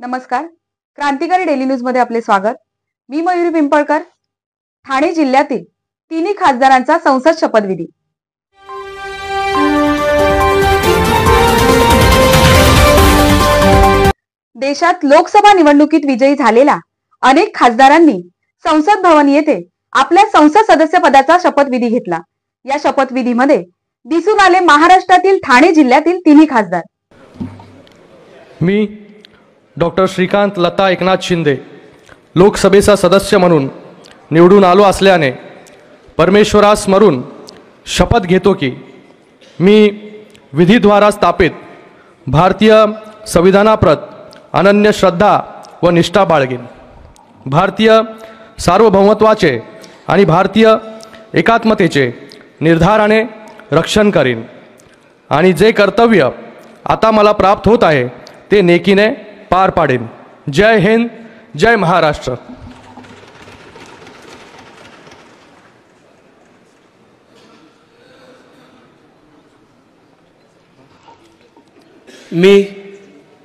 नमस्कार. क्रांतिकारी daily news मध्ये आपले स्वागत. मी मयुरी पिंपळकर. ठाणे जिल्ह्यातील तिन्ही खासदारांचा संसद शपथविधी. देशात लोकसभा निवडणुकीत विजयी झालेल्या अनेक खासदारांनी संसद भवन येथे आपल्या संसद सदस्य पदाचा शपथविधी घेतला. या शपथविधीमध्ये दिसून आले महाराष्ट्रातील ठाणे जिल्ह्यातील तिन्ही खासदार. मी डॉक्टर श्रीकांत लता एकनाथ शिंदे लोकसभेचा सदस्य म्हणून निवडून आलो असल्याने परमेश्वरास स्मरून शपथ घेतो की मी विधीद्वारा स्थापित भारतीय संविधानाप्रत अनन्य श्रद्धा व निष्ठा बाळगेन. भारतीय सार्वभौमत्वाचे आणि भारतीय एकात्मतेचे निर्धाराने रक्षण करीन आणि जे कर्तव्य आता मला प्राप्त होत आहे ते नेकीने पार पाडेन. जय हिंद, जय महाराष्ट्र. मी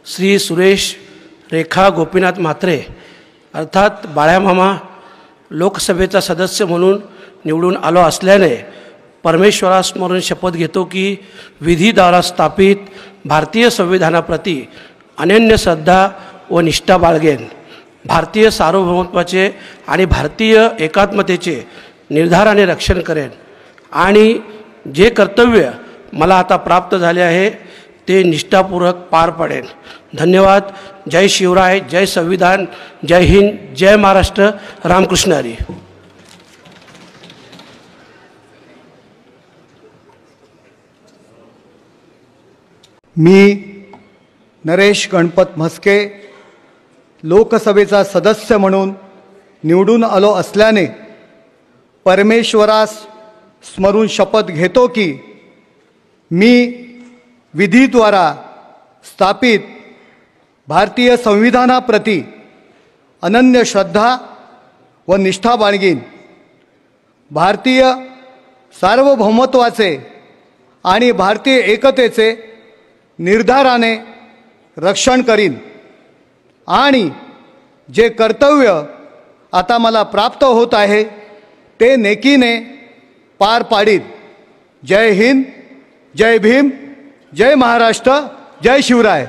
श्री सुरेश रेखा गोपीनाथ म्हात्रे अर्थात बाळ्यामामा लोकसभेचा सदस्य म्हणून निवडून आलो असल्याने परमेश्वरास्मरून शपथ घेतो की विधीद्वारा स्थापित भारतीय संविधानाप्रती अनन्य श्रद्धा व निष्ठा बाळगेन. भारतीय सार्वभौमत्वाचे आणि भारतीय एकात्मतेचे निर्धाराने रक्षण करेन आणि जे कर्तव्य मला आता प्राप्त झाले आहे ते निष्ठापूर्वक पार पाडेन. धन्यवाद. जय शिवराय, जय संविधान, जय हिंद, जय महाराष्ट्र. रामकृष्ण हरी. मी नरेश गणपत म्हस्के लोकसभेचा सदस्य म्हणून निवडून आलो असल्याने परमेश्वरास स्मरून शपथ घेतो की मी विधीद्वारा स्थापित भारतीय संविधानाप्रती अनन्य श्रद्धा व निष्ठा बाळगीन. भारतीय सार्वभौमत्वाचे आणि भारतीय एकतेचे निर्धाराने रक्षण करीन आणि जे कर्तव्य आता मला प्राप्त होत आहे ते नेकीने पार पाडीन. जय हिंद, जय भीम, जय महाराष्ट्र, जय शिवराय.